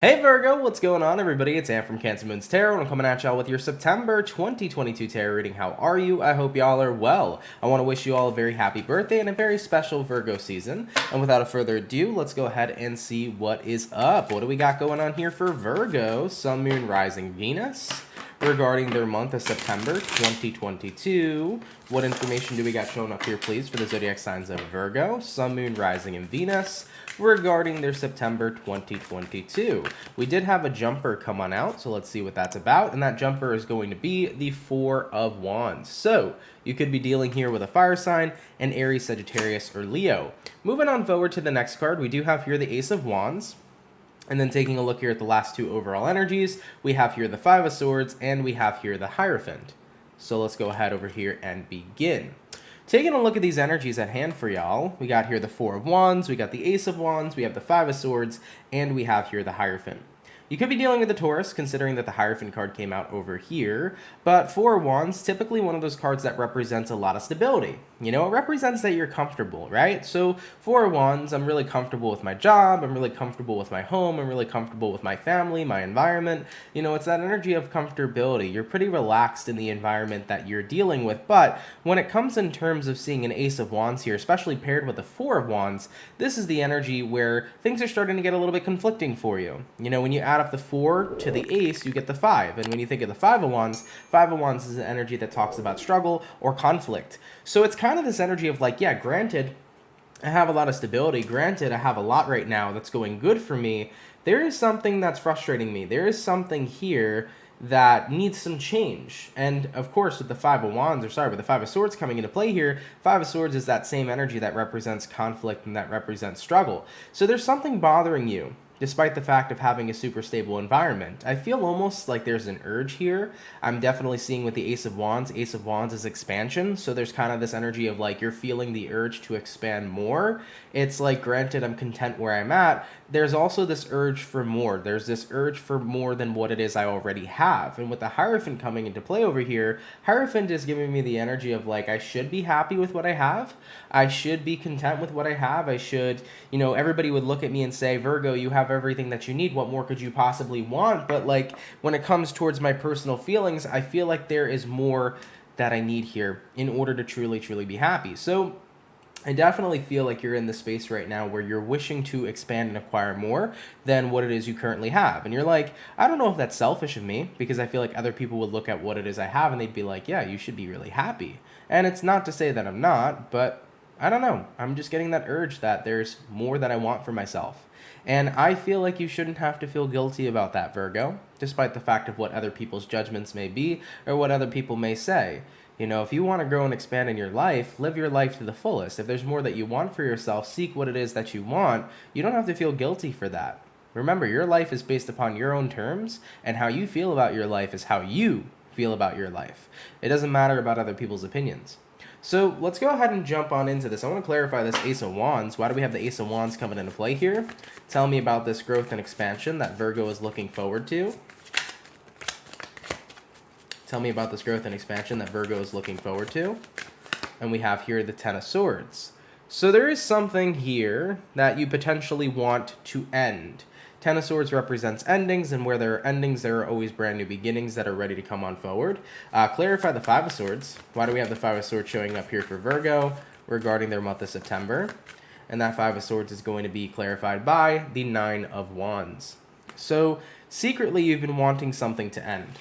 Hey Virgo, what's going on everybody? It's Ann from CancerMoonsTarot and I'm coming at y'all with your September 2022 tarot reading. How are you? I hope y'all are well. I want to wish you all a very happy birthday and a very special Virgo season. And without further ado, let's go ahead and see what is up. What do we got going on here for Virgo, Sun, Moon, Rising, Venus? Regarding their month of September 2022. What information do we got showing up here, please, for the zodiac signs of Virgo, Sun, Moon, Rising, and Venus regarding their September 2022. We did have a jumper come on out, so let's see what that's about. And that jumper is going to be the Four of Wands. So you could be dealing here with a fire sign, an Aries, Sagittarius, or Leo. Moving on forward to the next card, we do have here the Ace of Wands. And then taking a look here at the last two overall energies, we have here the Five of Swords, and we have here the Hierophant. So let's go ahead over here and begin. Taking a look at these energies at hand for y'all, we got here the Four of Wands, we got the Ace of Wands, we have the Five of Swords, and we have here the Hierophant. You could be dealing with the Taurus, considering that the Hierophant card came out over here, but Four of Wands, typically one of those cards that represents a lot of stability. You know, it represents that you're comfortable, right? So Four of Wands, I'm really comfortable with my job, I'm really comfortable with my home, I'm really comfortable with my family, my environment. You know, it's that energy of comfortability. You're pretty relaxed in the environment that you're dealing with, but when it comes in terms of seeing an Ace of Wands here, especially paired with a Four of Wands, this is the energy where things are starting to get a little bit conflicting for you. You know, when you add up the 4 to the Ace, you get the 5. And when you think of the Five of Wands is an energy that talks about struggle or conflict. So it's kind of this energy of like, yeah, granted, I have a lot of stability. Granted, I have a lot right now that's going good for me. There is something that's frustrating me. There is something here that needs some change. And of course, with the Five of Wands, with the Five of Swords coming into play here, Five of Swords is that same energy that represents conflict and that represents struggle. So there's something bothering you, despite the fact of having a super stable environment. I feel almost like there's an urge here. I'm definitely seeing with the Ace of Wands. Ace of Wands is expansion, so there's kind of this energy of like you're feeling the urge to expand more. It's like, granted, I'm content where I'm at. There's also this urge for more. There's this urge for more than what it is I already have. And with the Hierophant coming into play over here, Hierophant is giving me the energy of like, I should be happy with what I have. I should be content with what I have. I should, you know, everybody would look at me and say, Virgo, you have everything that you need. What more could you possibly want? But like, when it comes towards my personal feelings, I feel like there is more that I need here in order to truly, truly be happy. So I definitely feel like you're in the space right now where you're wishing to expand and acquire more than what it is you currently have. And you're like, I don't know if that's selfish of me, because I feel like other people would look at what it is I have and they'd be like, yeah, you should be really happy. And it's not to say that I'm not, but I don't know. I'm just getting that urge that there's more that I want for myself. And I feel like you shouldn't have to feel guilty about that, Virgo, despite the fact of what other people's judgments may be or what other people may say. You know, if you want to grow and expand in your life, live your life to the fullest. If there's more that you want for yourself, seek what it is that you want. You don't have to feel guilty for that. Remember, your life is based upon your own terms, and how you feel about your life is how you feel about your life. It doesn't matter about other people's opinions. So let's go ahead and jump on into this. I want to clarify this Ace of Wands. Why do we have the Ace of Wands coming into play here? Tell me about this growth and expansion that Virgo is looking forward to. Tell me about this growth and expansion that Virgo is looking forward to. And we have here the Ten of Swords. So there is something here that you potentially want to end. Ten of Swords represents endings, and where there are endings, there are always brand new beginnings that are ready to come on forward. Clarify the Five of Swords. Why do we have the Five of Swords showing up here for Virgo regarding their month of September? And that Five of Swords is going to be clarified by the Nine of Wands. So secretly, you've been wanting something to end.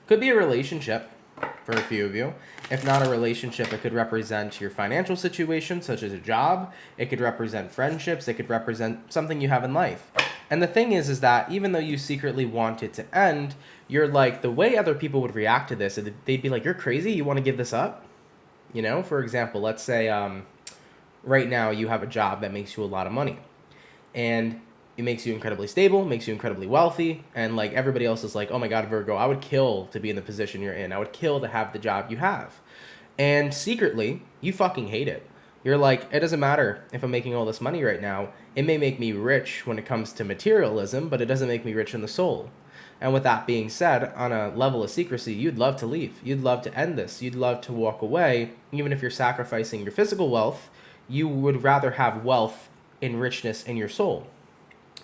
Could be a relationship for a few of you. If not a relationship, it could represent your financial situation, such as a job. It could represent friendships. It could represent something you have in life. And the thing is that even though you secretly want it to end, you're like, the way other people would react to this, they'd be like, you're crazy? You want to give this up? You know, for example, let's say right now you have a job that makes you a lot of money. And it makes you incredibly stable, makes you incredibly wealthy, and like everybody else is like, oh my God, Virgo, I would kill to be in the position you're in. I would kill to have the job you have. And secretly, you fucking hate it. You're like, it doesn't matter if I'm making all this money right now. It may make me rich when it comes to materialism, but it doesn't make me rich in the soul. And with that being said, on a level of secrecy, you'd love to leave. You'd love to end this. You'd love to walk away. Even if you're sacrificing your physical wealth, you would rather have wealth in richness in your soul.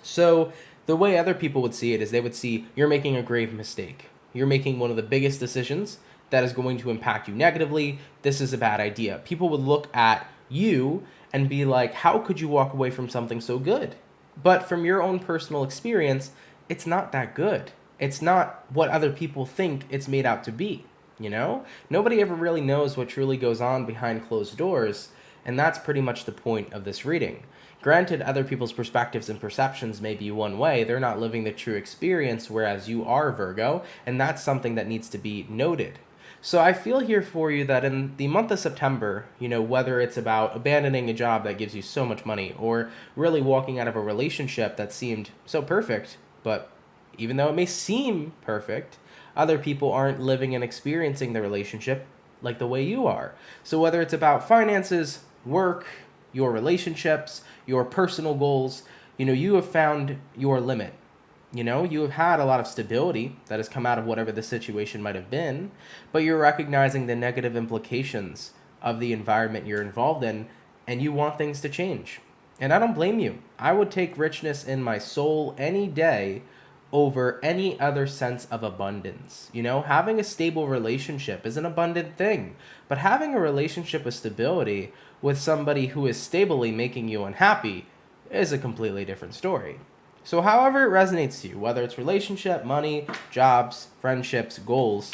So the way other people would see it is they would see you're making a grave mistake. You're making one of the biggest decisions that is going to impact you negatively. This is a bad idea. People would look at you and be like, how could you walk away from something so good? But from your own personal experience, it's not that good. It's not what other people think it's made out to be, you know? Nobody ever really knows what truly goes on behind closed doors, and that's pretty much the point of this reading. Granted, other people's perspectives and perceptions may be one way. They're not living the true experience, whereas you are, Virgo, and that's something that needs to be noted. So I feel here for you that in the month of September, whether it's about abandoning a job that gives you so much money or really walking out of a relationship that seemed so perfect, but even though it may seem perfect, other people aren't living and experiencing the relationship like the way you are. So whether it's about finances, work, your relationships, your personal goals, you have found your limit. You have had a lot of stability that has come out of whatever the situation might have been, but you're recognizing the negative implications of the environment you're involved in, and you want things to change. And I don't blame you. I would take richness in my soul any day over any other sense of abundance. Having a stable relationship is an abundant thing, but having a relationship with stability with somebody who is stably making you unhappy is a completely different story. So however it resonates to you, whether it's relationship, money, jobs, friendships, goals,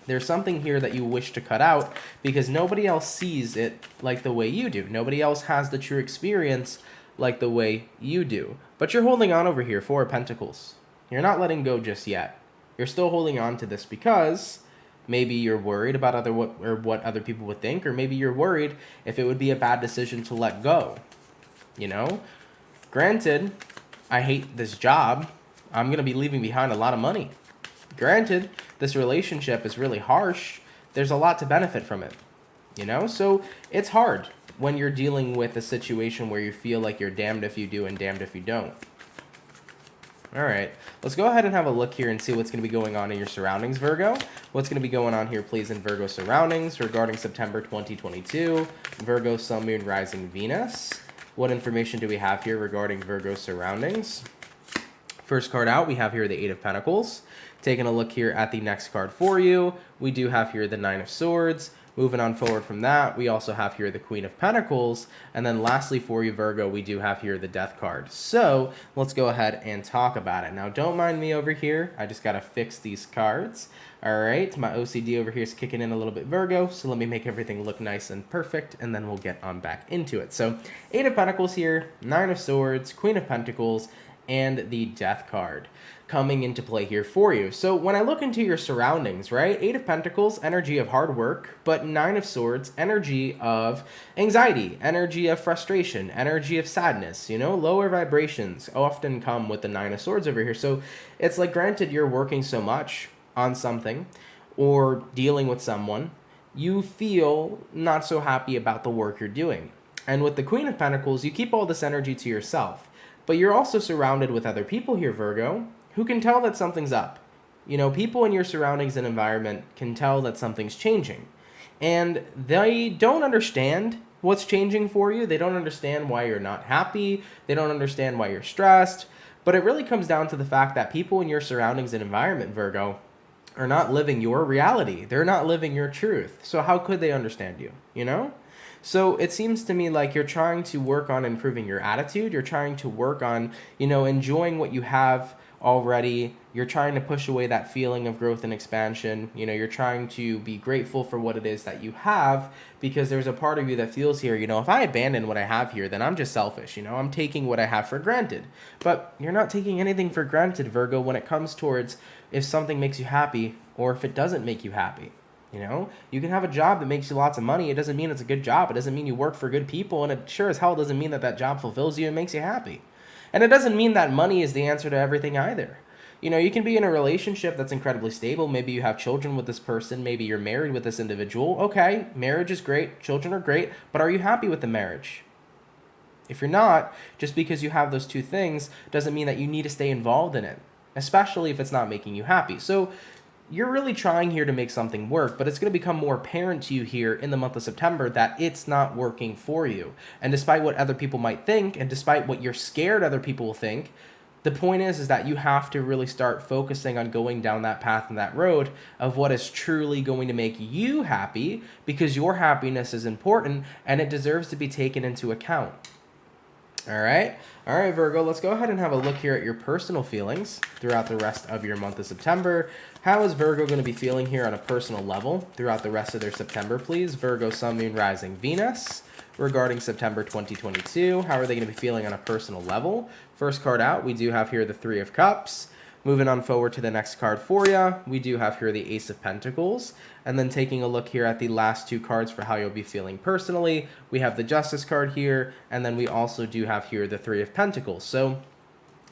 there's something here that you wish to cut out because nobody else sees it like the way you do. Nobody else has the true experience like the way you do. But you're holding on over here, Four of Pentacles. You're not letting go just yet. You're still holding on to this because maybe you're worried about what other people would think, or maybe you're worried if it would be a bad decision to let go. Granted, I hate this job. I'm going to be leaving behind a lot of money. Granted, this relationship is really harsh. There's a lot to benefit from it. So it's hard when you're dealing with a situation where you feel like you're damned if you do and damned if you don't. All right, let's go ahead and have a look here and see what's going to be going on in your surroundings, Virgo. What's going to be going on here, please, in Virgo surroundings regarding September 2022, Virgo, Sun, Moon, Rising, Venus. What information do we have here regarding Virgo surroundings? First card out, we have here the Eight of Pentacles. Taking a look here at the next card for you, we do have here the Nine of Swords. Moving on forward from that, we also have here the Queen of Pentacles. And then lastly for you, Virgo, we do have here the Death card. So let's go ahead and talk about it. Now, don't mind me over here. I just got to fix these cards. All right, my OCD over here is kicking in a little bit, Virgo. So let me make everything look nice and perfect, and then we'll get on back into it. So Eight of Pentacles here, Nine of Swords, Queen of Pentacles, and the Death card coming into play here for you. So when I look into your surroundings, right, Eight of Pentacles, energy of hard work, but Nine of Swords, energy of anxiety, energy of frustration, energy of sadness, lower vibrations often come with the Nine of Swords over here. So it's like, granted, you're working so much on something or dealing with someone, you feel not so happy about the work you're doing. And with the Queen of Pentacles, you keep all this energy to yourself, but you're also surrounded with other people here, Virgo, who can tell that something's up. People in your surroundings and environment can tell that something's changing. And they don't understand what's changing for you. They don't understand why you're not happy. They don't understand why you're stressed. But it really comes down to the fact that people in your surroundings and environment, Virgo, are not living your reality. They're not living your truth. So how could they understand you, So it seems to me like you're trying to work on improving your attitude. You're trying to work on, enjoying what you have already. You're trying to push away that feeling of growth and expansion. You're trying to be grateful for what it is that you have, because there's a part of you that feels here, if I abandon what I have here, then I'm just selfish. I'm taking what I have for granted. But you're not taking anything for granted, Virgo, when it comes towards if something makes you happy or if it doesn't make you happy. You can have a job that makes you lots of money. It doesn't mean it's a good job. It doesn't mean you work for good people. And it sure as hell doesn't mean that that job fulfills you and makes you happy. And it doesn't mean that money is the answer to everything either. You can be in a relationship that's incredibly stable. Maybe you have children with this person. Maybe you're married with this individual. Okay, marriage is great. Children are great. But are you happy with the marriage? If you're not, just because you have those two things doesn't mean that you need to stay involved in it, especially if it's not making you happy. So you're really trying here to make something work, but it's going to become more apparent to you here in the month of September that it's not working for you. And despite what other people might think, and despite what you're scared other people will think, The point is that you have to really start focusing on going down that path and that road of what is truly going to make you happy, because your happiness is important and it deserves to be taken into account. All right, Virgo, let's go ahead and have a look here at your personal feelings throughout the rest of your month of September. How is Virgo going to be feeling here on a personal level throughout the rest of their September, please? Virgo, Sun, Moon, Rising, Venus. Regarding September 2022, how are they going to be feeling on a personal level? First card out, we do have here the Three of Cups. Moving on forward to the next card for you, we do have here the Ace of Pentacles. And then taking a look here at the last two cards for how you'll be feeling personally, we have the Justice card here, and then we also do have here the Three of Pentacles. So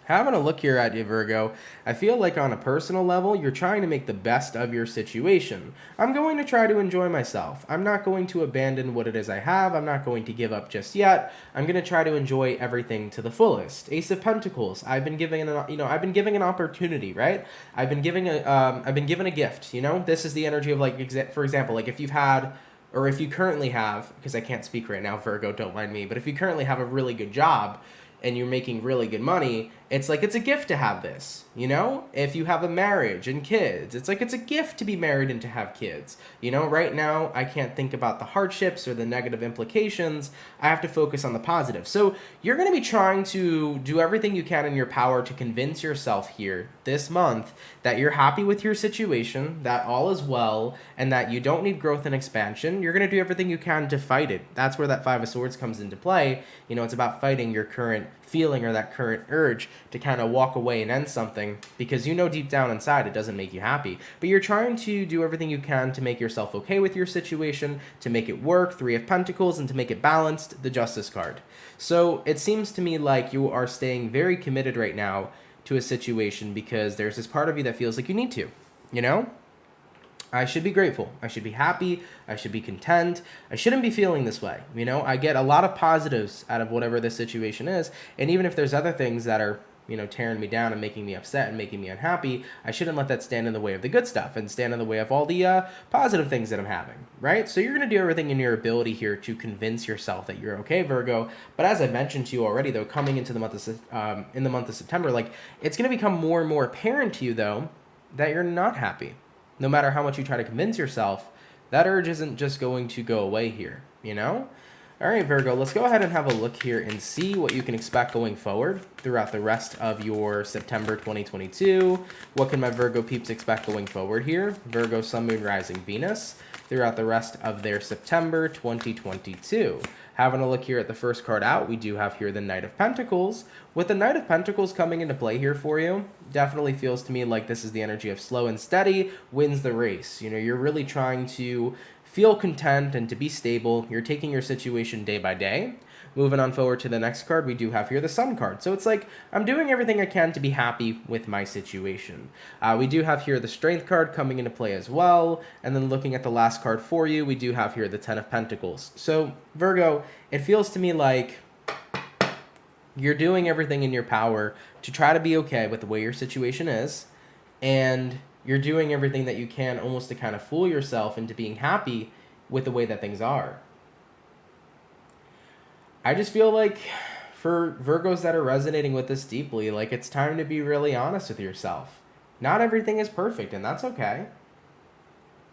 having a look here at you, Virgo, I feel like on a personal level, you're trying to make the best of your situation. I'm going to try to enjoy myself. I'm not going to abandon what it is I have. I'm not going to give up just yet. I'm going to try to enjoy everything to the fullest. Ace of Pentacles, I've been given an opportunity, right? I've been given a gift, This is the energy of, like, for example, like if you've had, or if you currently have, because I can't speak right now, Virgo, don't mind me, but if you currently have a really good job and you're making really good money, it's like it's a gift to have this, If you have a marriage and kids, it's like it's a gift to be married and to have kids. Right now, I can't think about the hardships or the negative implications. I have to focus on the positive. So you're going to be trying to do everything you can in your power to convince yourself here this month that you're happy with your situation, that all is well, and that you don't need growth and expansion. You're going to do everything you can to fight it. That's where that Five of Swords comes into play. It's about fighting your current feeling or that current urge to kind of walk away and end something, because deep down inside it doesn't make you happy. But you're trying to do everything you can to make yourself okay with your situation, to make it work, Three of Pentacles, and to make it balanced, the Justice card. So it seems to me like you are staying very committed right now to a situation because there's this part of you that feels like you need to, I should be grateful. I should be happy. I should be content. I shouldn't be feeling this way. I get a lot of positives out of whatever this situation is. And even if there's other things that are, tearing me down and making me upset and making me unhappy, I shouldn't let that stand in the way of the good stuff and stand in the way of all the positive things that I'm having, right? So you're going to do everything in your ability here to convince yourself that you're okay, Virgo. But as I mentioned to you already, though, coming into the month of September, like, it's going to become more and more apparent to you, though, that you're not happy. No matter how much you try to convince yourself, that urge isn't just going to go away here, All right, Virgo, let's go ahead and have a look here and see what you can expect going forward throughout the rest of your September 2022. What can my Virgo peeps expect going forward here? Virgo, Sun, Moon, Rising, Venus, throughout the rest of their September 2022. Having a look here at the first card out, we do have here the Knight of Pentacles. With the Knight of Pentacles coming into play here for you, definitely feels to me like this is the energy of slow and steady wins the race. You're really trying to feel content and to be stable. You're taking your situation day by day. Moving on forward to the next card, we do have here the Sun card. So it's like, I'm doing everything I can to be happy with my situation. We do have here the Strength card coming into play as well. And then looking at the last card for you, we do have here the Ten of Pentacles. So Virgo, it feels to me like you're doing everything in your power to try to be okay with the way your situation is. And you're doing everything that you can almost to kind of fool yourself into being happy with the way that things are. I just feel like for Virgos that are resonating with this deeply, like, it's time to be really honest with yourself. Not everything is perfect, and that's okay.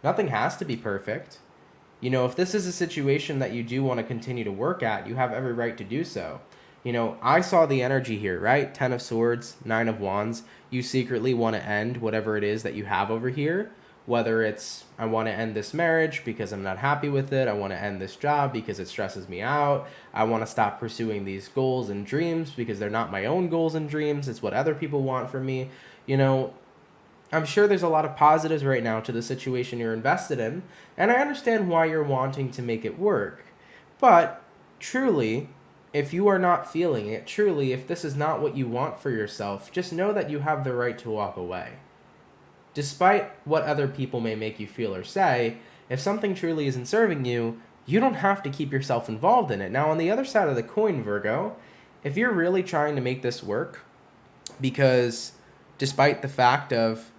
Nothing has to be perfect. If this is a situation that you do want to continue to work at, you have every right to do so. I saw the energy here, right? 10 of Swords, 9 of Wands. You secretly want to end whatever it is that you have over here. Whether it's, I want to end this marriage because I'm not happy with it. I want to end this job because it stresses me out. I want to stop pursuing these goals and dreams because they're not my own goals and dreams. It's what other people want from me. I'm sure there's a lot of positives right now to the situation you're invested in. And I understand why you're wanting to make it work. But truly, if you are not feeling it, truly, if this is not what you want for yourself, just know that you have the right to walk away. Despite what other people may make you feel or say, if something truly isn't serving you, you don't have to keep yourself involved in it. Now, on the other side of the coin, Virgo, if you're really trying to make this work, because despite the fact of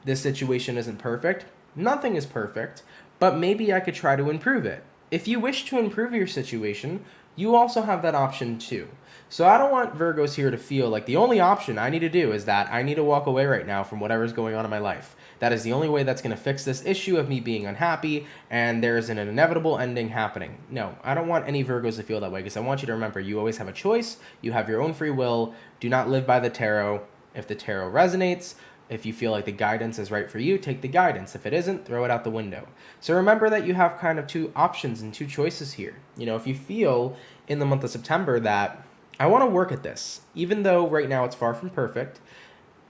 this situation isn't perfect, nothing is perfect, but maybe I could try to improve it. If you wish to improve your situation, you also have that option too. So I don't want Virgos here to feel like the only option I need to do is that I need to walk away right now from whatever's going on in my life. That is the only way that's going to fix this issue of me being unhappy and there's an inevitable ending happening. No, I don't want any Virgos to feel that way, because I want you to remember you always have a choice. You have your own free will. Do not live by the tarot. If the tarot resonates, if you feel like the guidance is right for you, take the guidance. If it isn't, throw it out the window. So remember that you have kind of two options and two choices here. If you feel in the month of September that I want to work at this, even though right now it's far from perfect,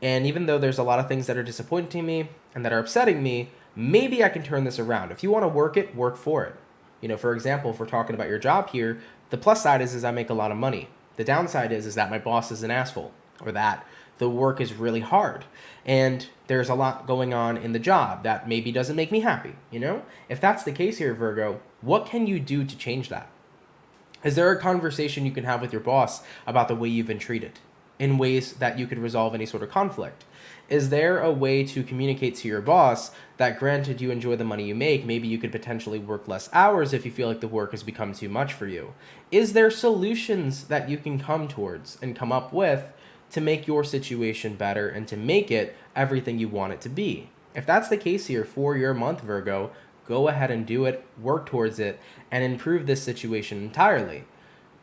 and even though there's a lot of things that are disappointing me and that are upsetting me, maybe I can turn this around. If you want to work it, work for it. For example, if we're talking about your job here, the plus side is I make a lot of money. The downside is that my boss is an asshole, or that the work is really hard, and there's a lot going on in the job that maybe doesn't make me happy. If that's the case here, Virgo, what can you do to change that? Is there a conversation you can have with your boss about the way you've been treated, in ways that you could resolve any sort of conflict? Is there a way to communicate to your boss that, granted you enjoy the money you make, maybe you could potentially work less hours if you feel like the work has become too much for you? Is there solutions that you can come towards and come up with to make your situation better and to make it everything you want it to be? If that's the case here for your month, Virgo, go ahead and do it, work towards it, and improve this situation entirely.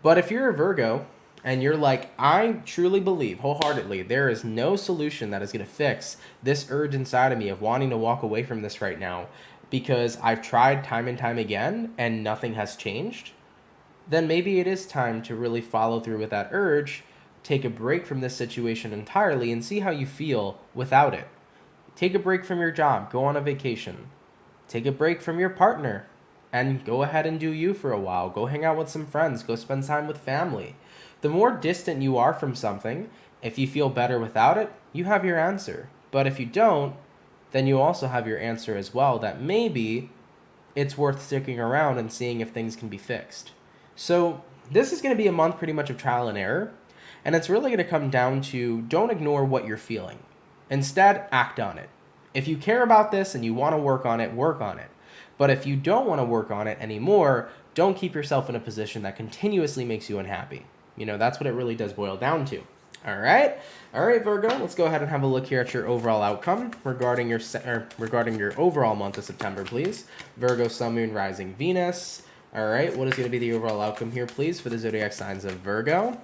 But if you're a Virgo and you're like, I truly believe wholeheartedly there is no solution that is going to fix this urge inside of me of wanting to walk away from this right now, because I've tried time and time again and nothing has changed, then maybe it is time to really follow through with that urge, take a break from this situation entirely, and see how you feel without it. Take a break from your job, go on a vacation. Take a break from your partner and go ahead and do you for a while. Go hang out with some friends, go spend time with family. The more distant you are from something, if you feel better without it, you have your answer. But if you don't, then you also have your answer as well, that maybe it's worth sticking around and seeing if things can be fixed. So this is going to be a month pretty much of trial and error, and it's really going to come down to, don't ignore what you're feeling. Instead, act on it. If you care about this and you want to work on it, work on it. But if you don't want to work on it anymore, don't keep yourself in a position that continuously makes you unhappy. That's what it really does boil down to. All right, Virgo, let's go ahead and have a look here at your overall outcome regarding your overall month of September, please. Virgo, Sun, Moon, Rising, Venus. All right, what is going to be the overall outcome here, please, for the zodiac signs of Virgo,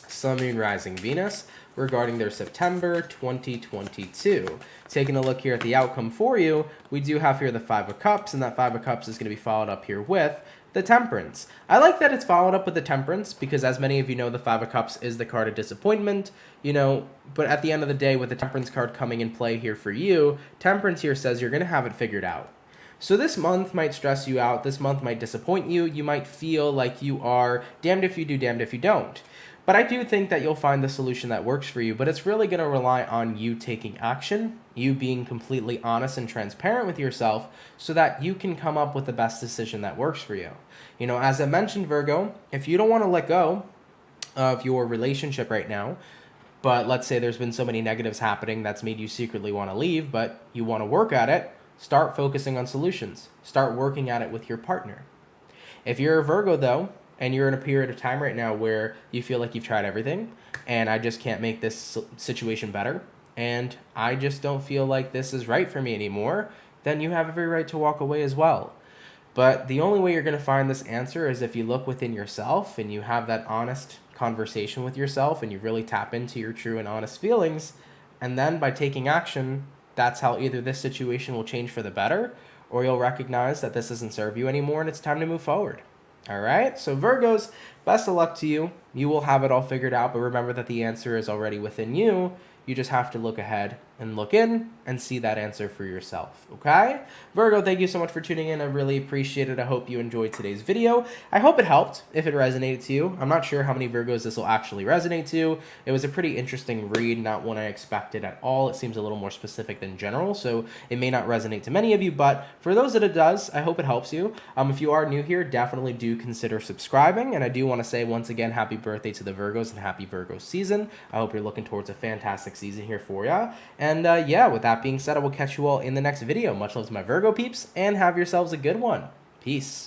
Sun, Moon, Rising, Venus, regarding their September 2022. Taking a look here at the outcome for you, we do have here the Five of Cups, and that Five of Cups is going to be followed up here with the Temperance. I like that it's followed up with the Temperance because, as many of you know, the Five of Cups is the card of disappointment, but at the end of the day, with the Temperance card coming in play here for you, Temperance here says you're going to have it figured out. So this month might stress you out, this month might disappoint you, you might feel like you are damned if you do, damned if you don't. But I do think that you'll find the solution that works for you, but it's really going to rely on you taking action, you being completely honest and transparent with yourself so that you can come up with the best decision that works for you. As I mentioned, Virgo, if you don't want to let go of your relationship right now, but let's say there's been so many negatives happening that's made you secretly want to leave, but you want to work at it, start focusing on solutions. Start working at it with your partner. If you're a Virgo, though, and you're in a period of time right now where you feel like you've tried everything and I just can't make this situation better and I just don't feel like this is right for me anymore, then you have every right to walk away as well. But the only way you're going to find this answer is if you look within yourself and you have that honest conversation with yourself and you really tap into your true and honest feelings. And then by taking action, that's how either this situation will change for the better or you'll recognize that this doesn't serve you anymore and it's time to move forward. All right, so Virgos, best of luck to you. You will have it all figured out, but remember that the answer is already within you. You just have to look ahead and look in and see that answer for yourself, okay? Virgo, thank you so much for tuning in. I really appreciate it. I hope you enjoyed today's video. I hope it helped if it resonated to you. I'm not sure how many Virgos this will actually resonate to. It was a pretty interesting read, not one I expected at all. It seems a little more specific than general, so it may not resonate to many of you, but for those that it does, I hope it helps you. If you are new here, definitely do consider subscribing, and I do want to say once again, happy birthday to the Virgos and happy Virgo season. I hope you're looking towards a fantastic season here for ya. And yeah, with that being said, I will catch you all in the next video. Much love to my Virgo peeps, and have yourselves a good one. Peace.